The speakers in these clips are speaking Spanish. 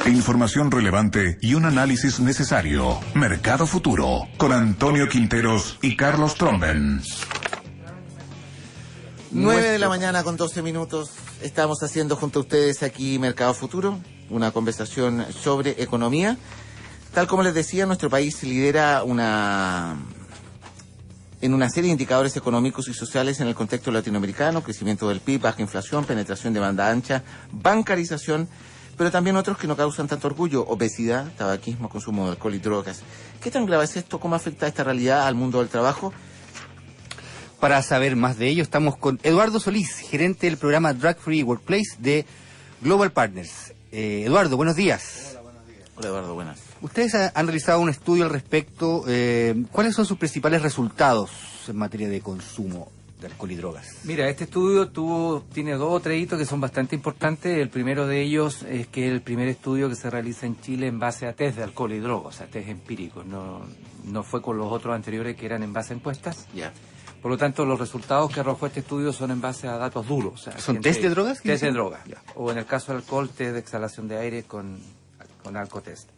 Información relevante y un análisis necesario. Mercado Futuro, con Antonio Quinteros y Carlos Tromben. 9 de la mañana con 12 minutos. Estamos haciendo junto a ustedes aquí Mercado Futuro, una conversación sobre economía. Tal como les decía, nuestro país lidera en una serie de indicadores económicos y sociales en el contexto latinoamericano: crecimiento del PIB, baja inflación, penetración de banda ancha, bancarización, pero también otros que no causan tanto orgullo: obesidad, tabaquismo, consumo de alcohol y drogas. ¿Qué tan grave es esto? ¿Cómo afecta esta realidad al mundo del trabajo? Para saber más de ello, estamos con Eduardo Solís, gerente del programa Drug Free Workplace de Global Partners. Eduardo, buenos días. Hola, buenos días. Hola, Eduardo, buenas. Ustedes han realizado un estudio al respecto. ¿Cuáles son sus principales resultados en materia de consumo de alcohol y drogas? Mira, este estudio tiene 2 o 3 hitos que son bastante importantes. El primero de ellos es que es el primer estudio que se realiza en Chile en base a test de alcohol y drogas, o sea, test empíricos. No fue con los otros anteriores que eran en base a encuestas. Ya. Por lo tanto, los resultados que arrojó este estudio son en base a datos duros. O sea, ¿Son test de drogas? Test de drogas. O en el caso del alcohol, test de exhalación de aire con alcotest.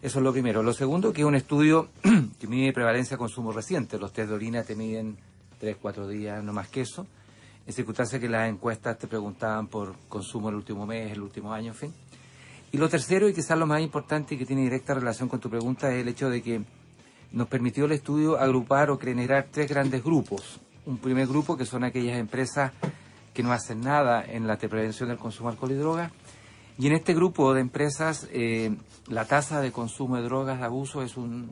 Eso es lo primero. Lo segundo, que es un estudio que mide prevalencia de consumo reciente. Los test de orina te miden 3, 4 días, no más que eso. En circunstancias que las encuestas te preguntaban por consumo el último mes, el último año, en fin. Y lo tercero, y quizás lo más importante y que tiene directa relación con tu pregunta, es el hecho de que nos permitió el estudio agrupar o generar 3 grandes grupos. Un primer grupo, que son aquellas empresas que no hacen nada en la prevención del consumo de alcohol y drogas. Y en este grupo de empresas, la tasa de consumo de drogas de abuso es un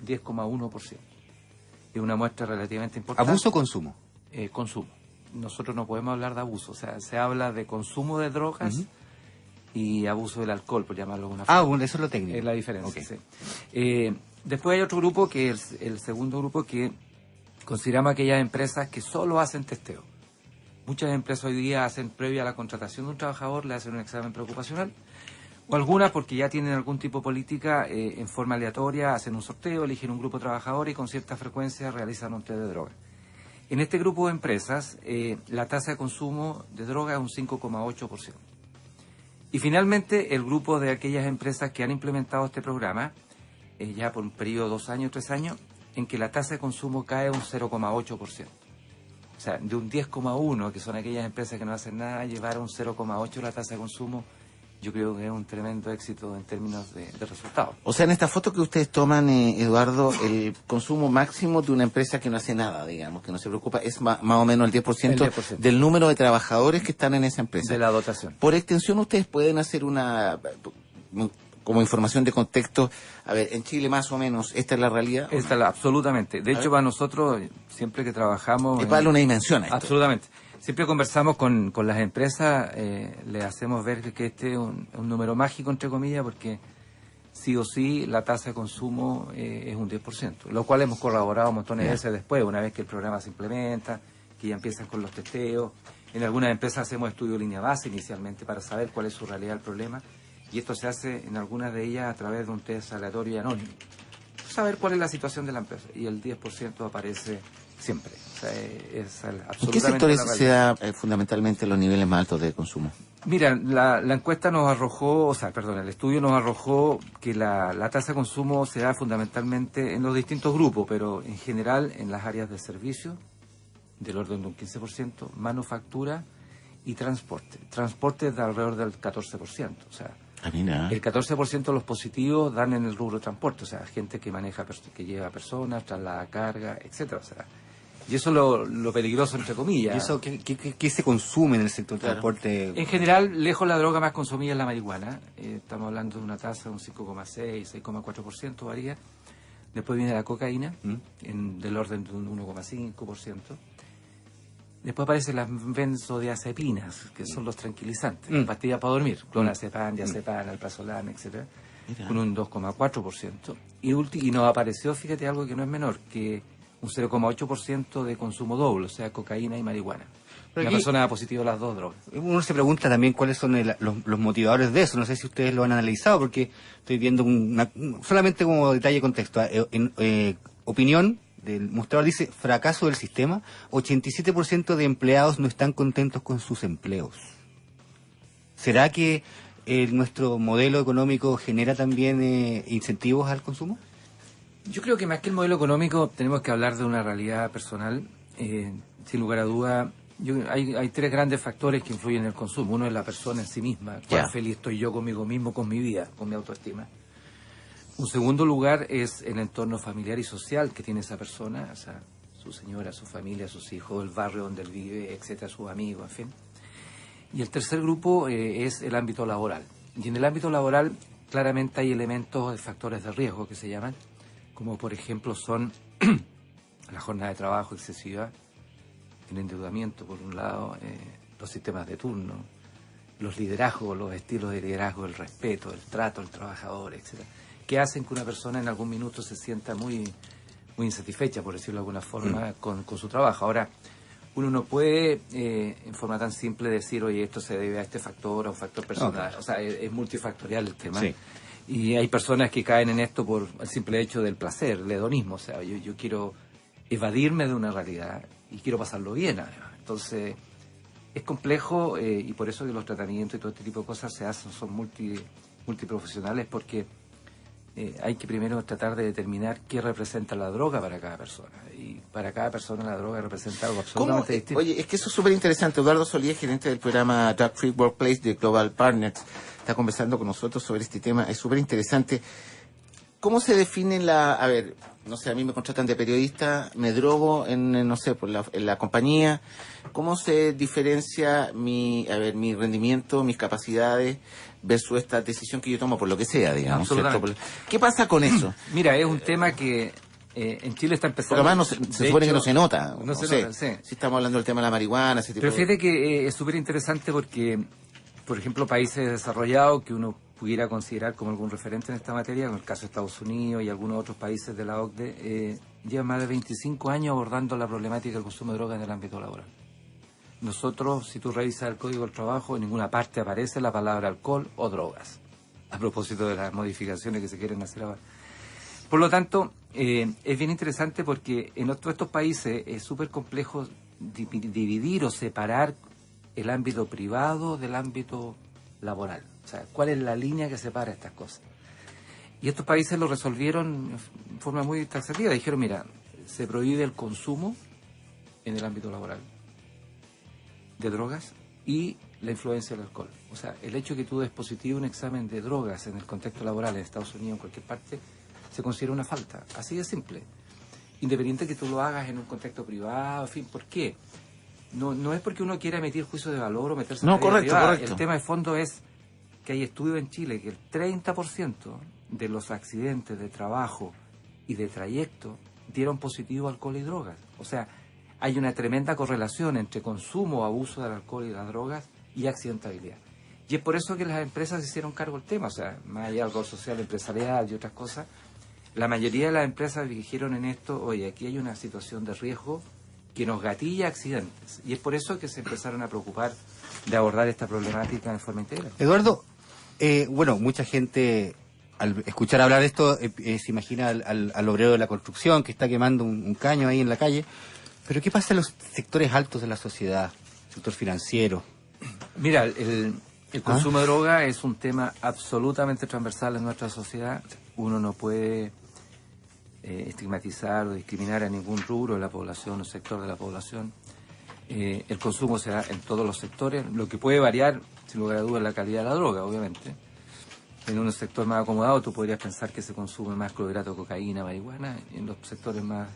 10,1%. Es una muestra relativamente importante. ¿Abuso o consumo? Consumo. Nosotros no podemos hablar de abuso. O sea, se habla de consumo de drogas y abuso del alcohol, por llamarlo de una forma. Bueno, eso es lo técnico. Es la diferencia, Okay. Sí. Después hay otro grupo, que es el segundo grupo, que consideramos aquellas empresas que solo hacen testeo. Muchas empresas hoy día hacen, previa a la contratación de un trabajador, le hacen un examen preocupacional, o algunas porque ya tienen algún tipo de política, en forma aleatoria, hacen un sorteo, eligen un grupo de trabajadores y con cierta frecuencia realizan un test de droga. En este grupo de empresas, la tasa de consumo de droga es un 5,8%. Y finalmente, el grupo de aquellas empresas que han implementado este programa, ya por un periodo de 2 años, 3 años, en que la tasa de consumo cae un 0,8%. O sea, de un 10,1%, que son aquellas empresas que no hacen nada, llevar a un 0,8% la tasa de consumo, yo creo que es un tremendo éxito en términos de resultados. O sea, en esta foto que ustedes toman, Eduardo, el consumo máximo de una empresa que no hace nada, digamos, que no se preocupa, es más o menos el 10%, del número de trabajadores que están en esa empresa. De la dotación. Por extensión, ustedes pueden hacer como información de contexto, a ver, en Chile más o menos, ¿esta es la realidad? Absolutamente. De hecho, para nosotros, siempre que trabajamos... Es para darle una dimensión a esto. Absolutamente. Siempre conversamos con las empresas, le hacemos ver que este es un número mágico, entre comillas, porque sí o sí la tasa de consumo es un 10%, lo cual hemos corroborado montones de veces después, una vez que el programa se implementa, que ya empiezan con los testeos. En algunas empresas hacemos estudio de línea base inicialmente para saber cuál es su realidad del problema. Y esto se hace en algunas de ellas a través de un test aleatorio y anónimo. Saber cuál es la situación de la empresa. Y el 10% aparece siempre. O sea, es absolutamente. ¿En qué sectores se da fundamentalmente los niveles más altos de consumo? Mira, la encuesta nos arrojó, el estudio nos arrojó que la tasa de consumo se da fundamentalmente en los distintos grupos, pero en general en las áreas de servicio, del orden de un 15%, manufactura y transporte. Transporte es de alrededor del 14%. O sea, el 14% de los positivos dan en el rubro de transporte, o sea, gente que maneja, que lleva personas, traslada carga, etcétera. O sea, y eso es lo peligroso, entre comillas. ¿Y eso qué se consume en el sector de transporte? En general, lejos la droga más consumida es la marihuana. Estamos hablando de una tasa de un 5,6, 6,4%, varía. Después viene la cocaína, del orden de un 1,5%. Después aparecen las benzodiazepinas, que son los tranquilizantes, pastillas para dormir, clonazepam, diazepam, alprazolam, etcétera, con un 2,4%. Y nos apareció, fíjate, algo que no es menor, que un 0,8% de consumo doble, o sea, cocaína y marihuana. Una persona da positivo a las 2 drogas. Uno se pregunta también cuáles son los motivadores de eso. No sé si ustedes lo han analizado, porque estoy viendo solamente como detalle de contexto. Opinión del mostrador dice: fracaso del sistema, 87% de empleados no están contentos con sus empleos. ¿Será que ¿nuestro modelo económico genera también incentivos al consumo? Yo creo que más que el modelo económico tenemos que hablar de una realidad personal. Sin lugar a duda, hay tres grandes factores que influyen en el consumo. Uno es la persona en sí misma, cuán feliz estoy yo conmigo mismo, con mi vida, con mi autoestima. Un segundo lugar es el entorno familiar y social que tiene esa persona, o sea, su señora, su familia, sus hijos, el barrio donde él vive, etcétera, sus amigos, en fin. Y el tercer grupo es el ámbito laboral. Y en el ámbito laboral claramente hay elementos de factores de riesgo que se llaman, como por ejemplo son la jornada de trabajo excesiva, el endeudamiento por un lado, los sistemas de turno, los liderazgos, los estilos de liderazgo, el respeto, el trato al trabajador, etcétera, que hacen que una persona en algún minuto se sienta muy insatisfecha, por decirlo de alguna forma, con su trabajo. Ahora, uno no puede en forma tan simple decir, oye, esto se debe a este factor, a un factor personal. No, claro. O sea, es multifactorial el tema. Sí. Y hay personas que caen en esto por el simple hecho del placer, el hedonismo. O sea, yo quiero evadirme de una realidad y quiero pasarlo bien, además. Entonces, es complejo y por eso que los tratamientos y todo este tipo de cosas se hacen, son multiprofesionales, porque hay que primero tratar de determinar qué representa la droga para cada persona. Y para cada persona la droga representa algo absolutamente distinto. Oye, es que eso es súper interesante. Eduardo Solís, gerente del programa Drug Free Workplace de Global Partners, está conversando con nosotros sobre este tema. Es súper interesante. ¿Cómo se define a ver, no sé, a mí me contratan de periodista, me drogo en la compañía? ¿Cómo se diferencia mi rendimiento, mis capacidades versus esta decisión que yo tomo por lo que sea, digamos, ¿cierto? ¿Qué pasa con eso? Mira, es un tema que en Chile está empezando... Porque además se supone que no se nota. No se nota, sí. Si estamos hablando del tema de la marihuana, ese tipo. Pero fíjate que es súper interesante porque, por ejemplo, países desarrollados que uno pudiera considerar como algún referente en esta materia, como el caso de Estados Unidos y algunos otros países de la OCDE, llevan más de 25 años abordando la problemática del consumo de drogas en el ámbito laboral. Nosotros, si tú revisas el Código del Trabajo, en ninguna parte aparece la palabra alcohol o drogas, a propósito de las modificaciones que se quieren hacer ahora. Por lo tanto, es bien interesante porque en todos estos países es súper complejo dividir o separar el ámbito privado del ámbito laboral. O sea, ¿cuál es la línea que separa estas cosas? Y estos países lo resolvieron en forma muy taxativa. Dijeron, mira, se prohíbe el consumo en el ámbito laboral de drogas y la influencia del alcohol. O sea, el hecho de que tú des positivo un examen de drogas en el contexto laboral en Estados Unidos, en cualquier parte, se considera una falta. Así de simple. Independiente que tú lo hagas en un contexto privado, en fin, ¿por qué? No es porque uno quiera emitir juicio de valor o meterse en la vida privada. El tema de fondo es que hay estudios en Chile que el 30% de los accidentes de trabajo y de trayecto dieron positivo alcohol y drogas. O sea, hay una tremenda correlación entre consumo o abuso del alcohol y las drogas y accidentabilidad. Y es por eso que las empresas se hicieron cargo del tema. O sea, más allá del rol social, empresarial y otras cosas, la mayoría de las empresas dijeron en esto, oye, aquí hay una situación de riesgo que nos gatilla accidentes. Y es por eso que se empezaron a preocupar de abordar esta problemática de forma integral. Eduardo, bueno, mucha gente al escuchar hablar de esto se imagina al obrero de la construcción que está quemando un caño ahí en la calle. Pero ¿qué pasa en los sectores altos de la sociedad, sector financiero? Mira, el consumo de droga es un tema absolutamente transversal en nuestra sociedad. Uno no puede estigmatizar o discriminar a ningún rubro de la población o sector de la población. El consumo se da en todos los sectores, lo que puede variar, sin lugar a dudas, la calidad de la droga, obviamente. En un sector más acomodado tú podrías pensar que se consume más clorhidrato, cocaína, marihuana. En los sectores más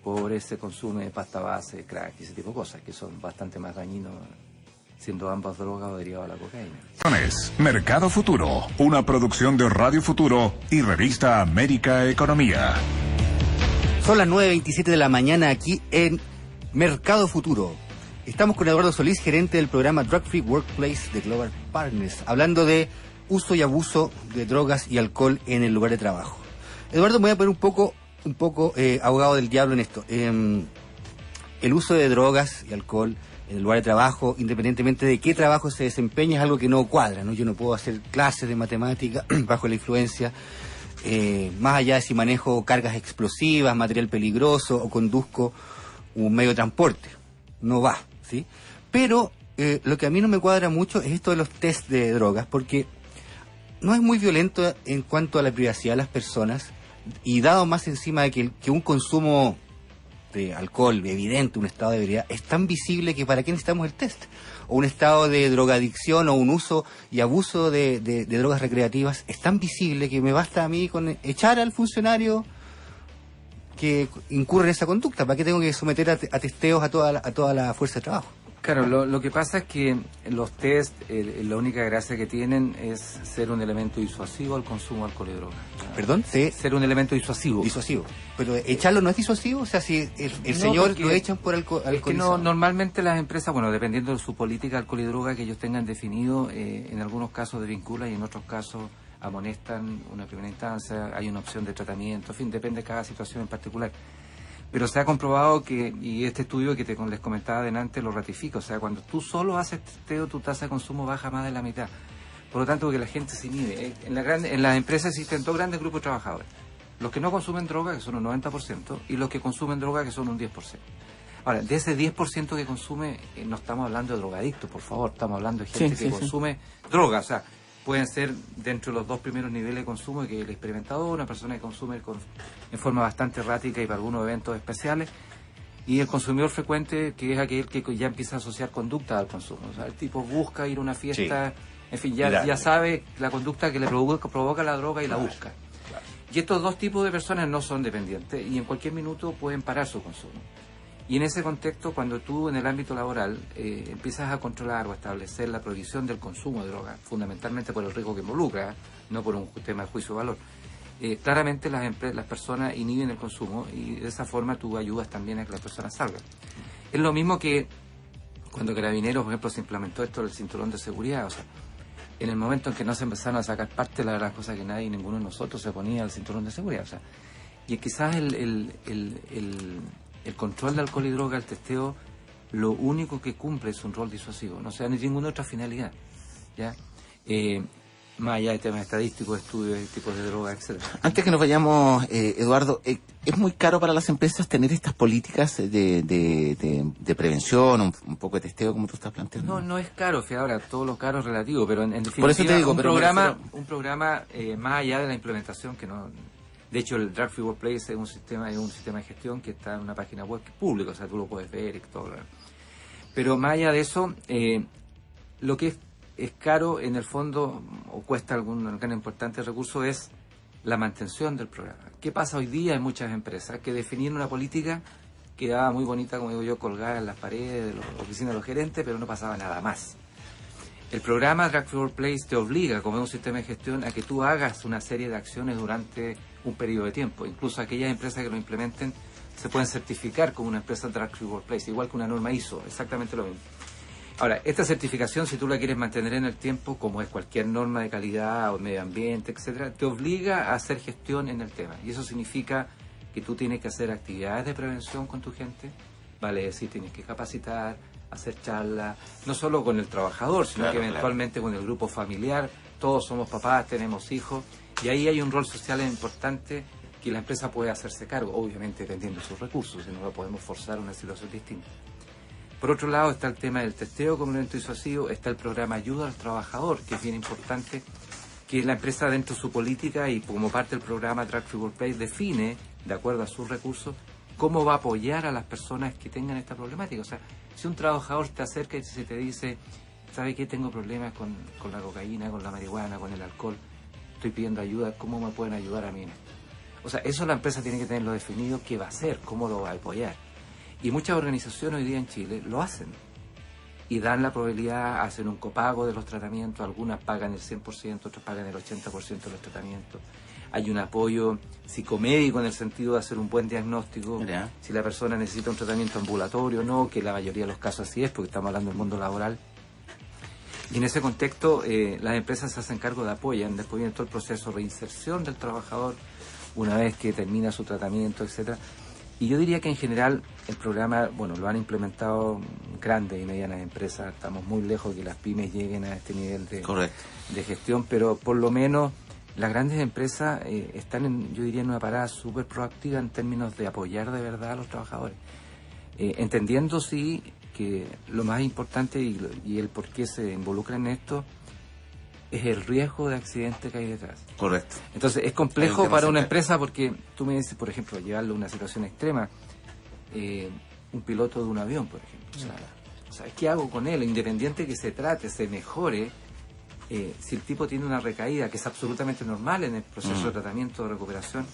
pobres se consume pasta base, crack y ese tipo de cosas, que son bastante más dañinos, siendo ambas drogas o derivadas de la cocaína. Mercado Futuro, una producción de Radio Futuro y revista América Economía. Son las 9:27 de la mañana aquí en Mercado Futuro. Estamos con Eduardo Solís, gerente del programa Drug Free Workplace de Global Partners, hablando de uso y abuso de drogas y alcohol en el lugar de trabajo. Eduardo, me voy a poner un poco abogado del diablo en esto. El uso de drogas y alcohol en el lugar de trabajo, independientemente de qué trabajo se desempeña, es algo que no cuadra, ¿no? Yo no puedo hacer clases de matemática bajo la influencia, más allá de si manejo cargas explosivas, material peligroso o conduzco un medio de transporte. No va, ¿sí? Pero lo que a mí no me cuadra mucho es esto de los test de drogas, porque no es muy violento en cuanto a la privacidad de las personas, y dado más encima de que un consumo de alcohol evidente, un estado de ebriedad, es tan visible que ¿para qué necesitamos el test? O un estado de drogadicción o un uso y abuso de drogas recreativas es tan visible que me basta a mí con echar al funcionario que incurre en esa conducta. ¿Para qué tengo que someter a testeos a toda la fuerza de trabajo? Claro, lo que pasa es que los test, la única gracia que tienen es ser un elemento disuasivo al consumo de alcohol y droga. ¿Perdón? Sí. Ser un elemento disuasivo. Disuasivo. Pero echarlo no es disuasivo, o sea, si el señor lo echan por alcoholizado. Es que normalmente las empresas, bueno, dependiendo de su política de alcohol y droga que ellos tengan definido, en algunos casos desvinculan y en otros casos amonestan una primera instancia, hay una opción de tratamiento, en fin, depende de cada situación en particular. Pero se ha comprobado que, y este estudio que les comentaba adelante lo ratifica, o sea, cuando tú solo haces testeo, tu tasa de consumo baja más de la mitad. Por lo tanto, que la gente se inhibe. En las empresas existen dos grandes grupos de trabajadores. Los que no consumen droga, que son un 90%, y los que consumen droga, que son un 10%. Ahora, de ese 10% que consume, no estamos hablando de drogadictos, por favor, estamos hablando de gente que consume droga, o sea, pueden ser dentro de los dos primeros niveles de consumo, que el experimentador, una persona que consume en forma bastante errática y para algunos eventos especiales, y el consumidor frecuente, que es aquel que ya empieza a asociar conducta al consumo. O sea, el tipo busca ir a una fiesta, en fin, ya sabe la conducta que le provoca la droga y la busca. Y estos dos tipos de personas no son dependientes y en cualquier minuto pueden parar su consumo. Y en ese contexto, cuando tú en el ámbito laboral empiezas a controlar o establecer la prohibición del consumo de drogas, fundamentalmente por el riesgo que involucra, no por un tema de juicio de valor, claramente las personas inhiben el consumo y de esa forma tú ayudas también a que las personas salgan. Es lo mismo que cuando Carabineros, por ejemplo, se implementó esto del cinturón de seguridad, o sea, en el momento en que no se empezaron a sacar parte, la verdad cosa que ninguno de nosotros se ponía el cinturón de seguridad, o sea, y quizás el control de alcohol y droga, el testeo, lo único que cumple es un rol disuasivo, no sea ni ninguna otra finalidad, ¿ya? Más allá de temas estadísticos, estudios de tipos de droga, etcétera. Antes que nos vayamos, Eduardo, ¿es muy caro para las empresas tener estas políticas de prevención, un poco de testeo, como tú estás planteando? No es caro, fíjate, ahora todo lo caro es relativo, pero en definitiva, por eso te digo, un programa más allá de la implementación que no... De hecho, el Drug Free Workplace es un sistema de gestión que está en una página web que es pública, o sea, tú lo puedes ver y todo. Pero más allá de eso, lo que es caro, en el fondo, o cuesta algún gran importante recurso, es la mantención del programa. ¿Qué pasa hoy día en muchas empresas? Que definían una política que quedaba muy bonita, como digo yo, colgada en las paredes de las oficinas de los gerentes, pero no pasaba nada más. El programa Drug Free Workplace te obliga, como es un sistema de gestión, a que tú hagas una serie de acciones durante un periodo de tiempo. Incluso aquellas empresas que lo implementen se pueden certificar como una empresa Drug Free Workplace, igual que una norma ISO, exactamente lo mismo. Ahora, esta certificación, si tú la quieres mantener en el tiempo, como es cualquier norma de calidad o medio ambiente, etcétera, te obliga a hacer gestión en el tema. Y eso significa que tú tienes que hacer actividades de prevención con tu gente, vale decir, tienes que capacitar, hacer charlas, no solo con el trabajador, sino que eventualmente con el grupo familiar. Todos somos papás, tenemos hijos, y ahí hay un rol social importante que la empresa puede hacerse cargo, obviamente dependiendo de sus recursos, si no lo podemos forzar a una situación distinta. Por otro lado está el tema del testeo como elemento disuasivo, está el programa Ayuda al Trabajador, que es bien importante, que la empresa dentro de su política y como parte del programa Drug Free Workplace define, de acuerdo a sus recursos, cómo va a apoyar a las personas que tengan esta problemática. O sea, si un trabajador te acerca y se te dice, ¿sabe qué? Tengo problemas con la cocaína, con la marihuana, con el alcohol, estoy pidiendo ayuda, ¿cómo me pueden ayudar a mí en esto? O sea, eso la empresa tiene que tenerlo definido, qué va a hacer, cómo lo va a apoyar. Y muchas organizaciones hoy día en Chile lo hacen. Y dan la probabilidad, hacen un copago de los tratamientos, algunas pagan el 100%, otras pagan el 80% de los tratamientos. Hay un apoyo psicomédico en el sentido de hacer un buen diagnóstico, si la persona necesita un tratamiento ambulatorio o no, que la mayoría de los casos así es, porque estamos hablando del mundo laboral. Y en ese contexto, las empresas se hacen cargo de apoyar, después viene todo el proceso de reinserción del trabajador, una vez que termina su tratamiento, etcétera. Y yo diría que en general el programa, bueno, lo han implementado grandes y medianas empresas, estamos muy lejos de que las pymes lleguen a este nivel de gestión, pero por lo menos las grandes empresas están, yo diría, en una parada súper proactiva en términos de apoyar de verdad a los trabajadores, entendiendo sí porque lo más importante y el por qué se involucra en esto es el riesgo de accidente que hay detrás. Correcto. Entonces es complejo para una empresa porque tú me dices, por ejemplo, llevarlo a una situación extrema, un piloto de un avión, por ejemplo. O sea, ¿qué hago con él? Independiente que se trate, se mejore, si el tipo tiene una recaída que es absolutamente normal en el proceso de tratamiento de recuperación,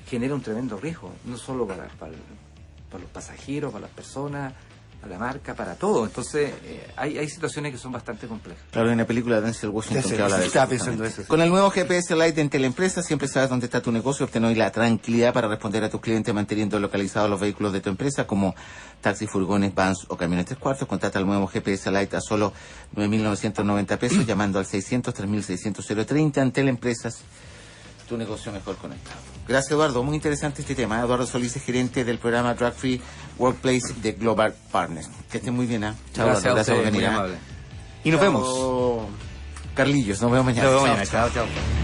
genera un tremendo riesgo, no solo para los pasajeros, para las personas, para la marca, para todo. Entonces hay situaciones que son bastante complejas. Claro, hay una película de Denzel Washington que habla de eso. Estaba pensando eso. Con el nuevo GPS Lite de Entel siempre sabes dónde está tu negocio, obtén hoy la tranquilidad para responder a tus clientes manteniendo localizados los vehículos de tu empresa como taxis, furgones, vans o camiones 3/4. Contrata el nuevo GPS Lite a solo 9.990 pesos llamando al 600-3600-030. Entel Empresas, tu negocio mejor conectado. Gracias, Eduardo. Muy interesante este tema. Eduardo Solís es gerente del programa Drug Free Workplace de Global Partners. Que estén muy bien. Chao, Gracias, Eduardo. Gracias por venir. muy amable. Y nos vemos. Carlillos, nos vemos mañana. Nos vemos mañana. Chao, chao.